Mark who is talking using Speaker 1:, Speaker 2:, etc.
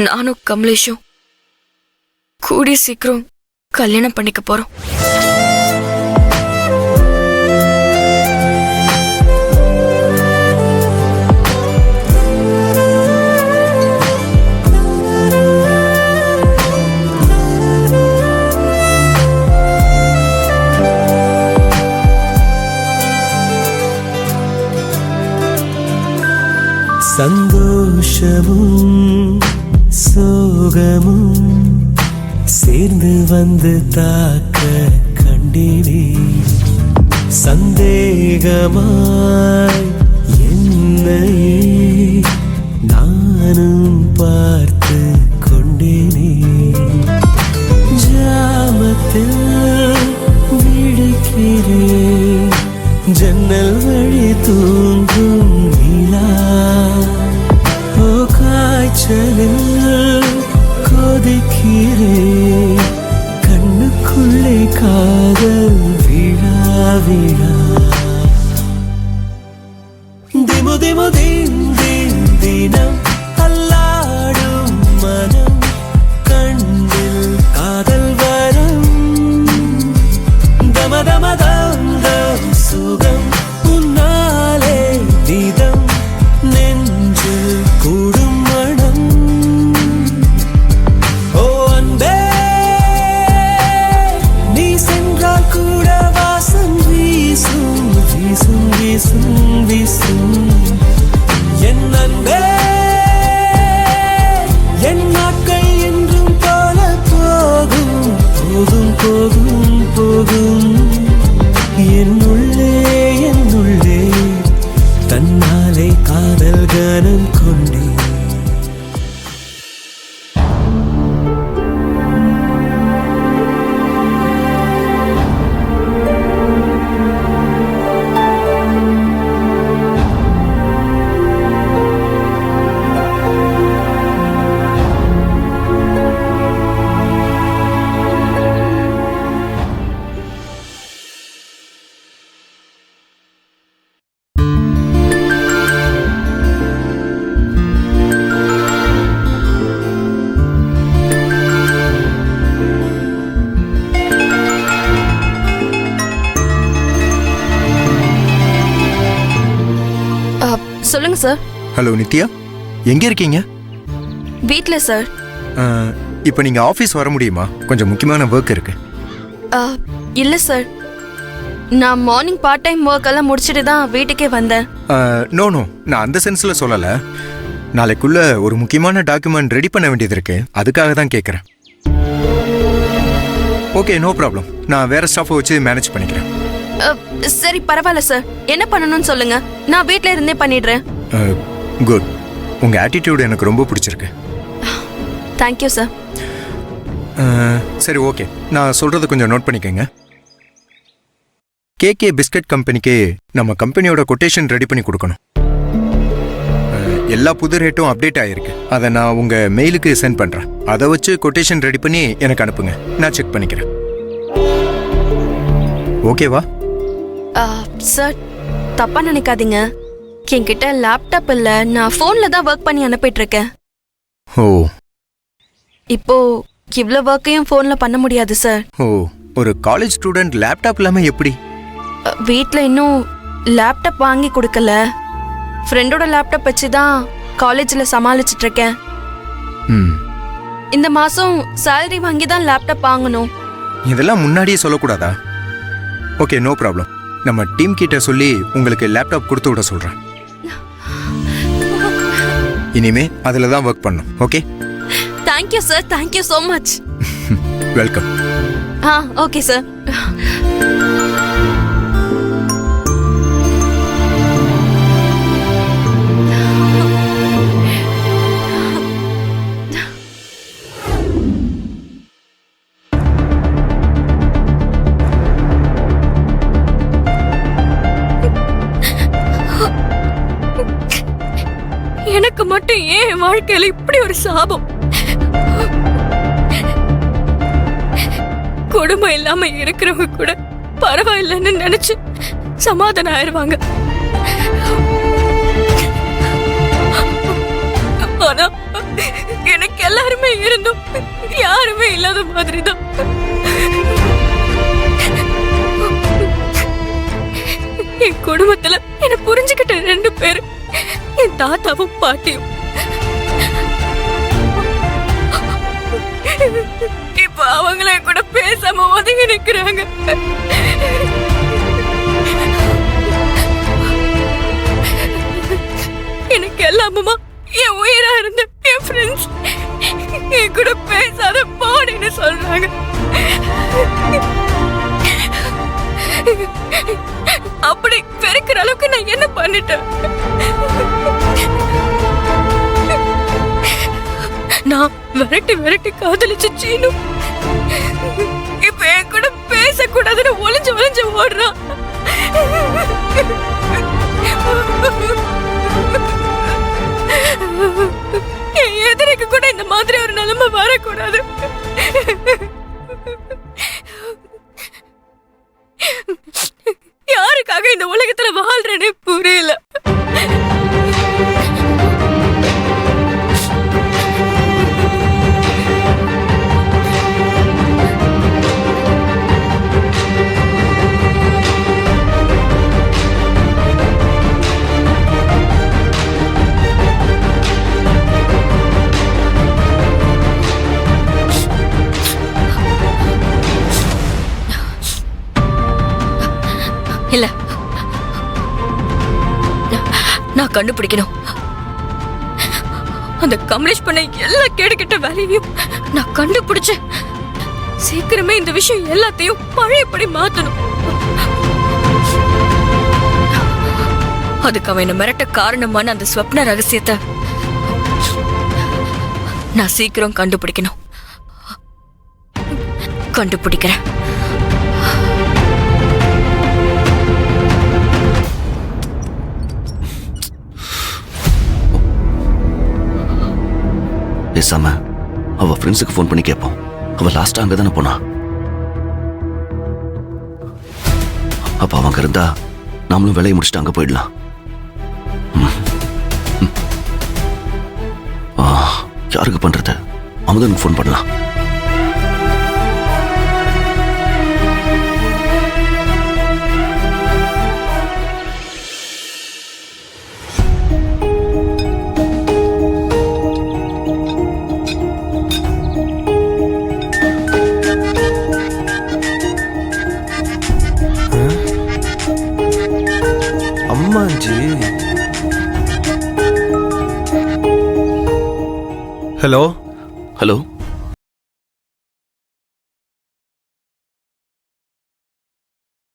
Speaker 1: நானும் கமலேஷும் கூடிய சீக்கிரம் கல்யாணம் பண்ணிக்க போறோம்.
Speaker 2: சந்தோஷமும் சோகமும் சேர்ந்து வந்து தாக்க கண்டினே சந்தேகமாய் என்னையே நானும் பார்த்து கொண்டேனே ஜாமத்தில் விழிக்கிறேன் ஜன்னல் வழி தூங்கும் நிலா காய்ச்சலில் கொதிக்கிறேன் கண்ணுக்குள்ளே காதல் விழா விழா திமு திமு தின் தின் தினம் அல்லாடும் மனம் கண்ணில் காதல் வரும் தம தம தம் தம் சுகம் உன்னாலே நிதம் நெஞ்சில் கூடும் மனம் ஓ அன்பே நீ சென்றால் கூட வாசம் வீசும் வீசும் வீசும் வீசும் என் அன்பே என் நாட்கள் என்றும் போல போகும் போகும் போகும் போகும் என்னுள்ளே தன்னாலே காதல் கனம் கொண்டே
Speaker 1: சொல்லுங்க சார்.
Speaker 3: ஹலோ நித்யா, எங்க இருக்கீங்க?
Speaker 1: வீட்ல சார்.
Speaker 3: இப்போ நீங்க ஆபீஸ் வர முடியுமா? கொஞ்சம் முக்கியமான ஒர்க் இருக்கு.
Speaker 1: இல்ல சார், நான் மார்னிங் பார்ட் டைம் ஒர்க் எல்லாம் முடிச்சிட்டு தான் வீட்டுக்கே வந்தேன்.
Speaker 3: நோ நோ, நான் அந்த சென்ஸ்ல சொல்லல. நாளைக்குள்ள ஒரு முக்கியமான டாக்குமெண்ட் ரெடி பண்ண வேண்டியது இருக்கு, அதுக்காக தான் கேட்குறேன். Okay, no problem. நான் வேற ஸ்டாஃபை வச்சு மேனேஜ் பண்ணிக்கிறேன்.
Speaker 1: சரி, பரவாயில்ல சார். என்ன பண்ணணும்னு சொல்லுங்க, நான் வீட்ல இருந்தே பண்ணிடுறேன்.
Speaker 3: குட். உங்க ஆட்டிடியூட் எனக்கு ரொம்ப பிடிச்சிருக்கு.
Speaker 1: Thank you sir.
Speaker 3: சரி, ஓகே. நான் சொல்றது கொஞ்சம் நோட் பண்ணிக்கோங்க. கேகே பிஸ்கட் கம்பெனிக்கு நம்ம கம்பெனியோட கொட்டேஷன் ரெடி பண்ணி கொடுக்கணும். எல்லா புது ரேட்டும் அப்டேட் ஆகிருக்கு. அதை நான் உங்க மெயிலுக்கு சென்ட் பண்றேன். அதை வச்சு கொட்டேஷன் ரெடி பண்ணி எனக்கு அனுப்புங்க, நான் செக் பண்ணிக்கிறேன். ஓகேவா?
Speaker 1: சார், தப்பா நினைக்காதீங்க. என்கிட்ட லேப்டாப் இல்ல, நான் போன்ல தான் ஒர்க் பண்ணி அனுப்பிட்டு இருக்கேன்.
Speaker 3: ஓ,
Speaker 1: இப்போ இவ்ளோ ஒர்க்கையும் போன்ல பண்ண முடியாது சார்.
Speaker 3: ஓ, ஒரு காலேஜ் ஸ்டூடெண்ட் லேப்டாப் இல்லாம எப்படி?
Speaker 1: வீட்ல இன்னும் லேப்டாப் வாங்கி கொடுக்கல. ஃப்ரெண்டோட லேப்டாப் வச்சு தான் காலேஜ்ல சமாளிச்சிட்டு இருக்கேன். இந்த மாசம் சேலரி வாங்கி தான் லேப்டாப் வாங்கணும்.
Speaker 3: இதெல்லாம் முன்னாடியே சொல்லக்கூடாதா? Okay, no problem. நம்ம டீம் கிட்ட சொல்லி உங்களுக்கு லேப்டாப் கொடுத்து விட சொல்றேன். இனிமே அதில் தான் ஒர்க் பண்ணும். Okay?
Speaker 1: Thank you sir, thank you so much.
Speaker 3: Welcome.
Speaker 1: Okay sir. எனக்கு மட்டும் ஏன் வாழ்க்கையில இப்படி ஒரு சாபம்? குடும்பம் இல்லாம இருக்கிறவங்க கூட பரவாயில்லன்னு நினைச்சு சமாதானம் ஆயிருவாங்க. ஆனா எனக்கு எல்லாருமே இருந்தும் யாருமே இல்லாத மாதிரிதான். என் குடும்பத்துல என்ன புரிஞ்சுக்கிட்ட 2 பேரு, என் தாத்தாவும் பாட்டியும். இப்ப அவங்கள கூட பேசாம ஒதுங்கி நிக்கிறாங்க. எனக்கு எல்லாமுமா என் உயிரா இருந்த என் ஃப்ரெண்ட்ஸ் என் கூட பேசாத போடின்னு சொல்றாங்க. அப்படி பெருக்கிற அளவுக்கு நான் என்ன பண்ணிட்டேன்? நான் விரட்டி விரட்டி காதலிச்ச சீனு இப்ப என் கூட பேசக்கூடாதுன்னு ஒளிஞ்சு ஒளிஞ்சு ஓடுறான். என் எதிரிக்கு கூட இந்த மாதிரி ஒரு நிலைமை வரக்கூடாது. யாருக்காக இந்த உலகத்துல வாழ்றேனே புரியல. இல்ல, நான் கண்டுபிடிக்கணும். அந்த கமலேஷ் பண்ண எல்லா கேடுகிட்ட வேலையும் நான் கண்டுபிடிச்சு சீக்கிரமே இந்த விஷயம் எல்லாத்தையும் பழையபடி மாத்தணும். அதுக்கு அவன் என்ன மிரட்ட காரணமான அந்த ஸ்வப்ன ரகசியத்தை நான் சீக்கிரம் கண்டுபிடிக்கணும். கண்டுபிடிக்கிறேன்.
Speaker 4: பேசாம அவ ஃப்ரெண்ட்ஸுக்கு ஃபோன் பண்ணி கேட்போம். அவ லாஸ்டா அங்க தானே போனா. அப்ப அவங்க இருந்தா நாமளும் வேலையை முடிச்சுட்டு அங்க போயிடலாம். யாருக்கு பண்றது? அமுதனுக்கு ஃபோன் பண்ணலாம்.
Speaker 3: அம்மாஞ்சி. Hello
Speaker 4: hello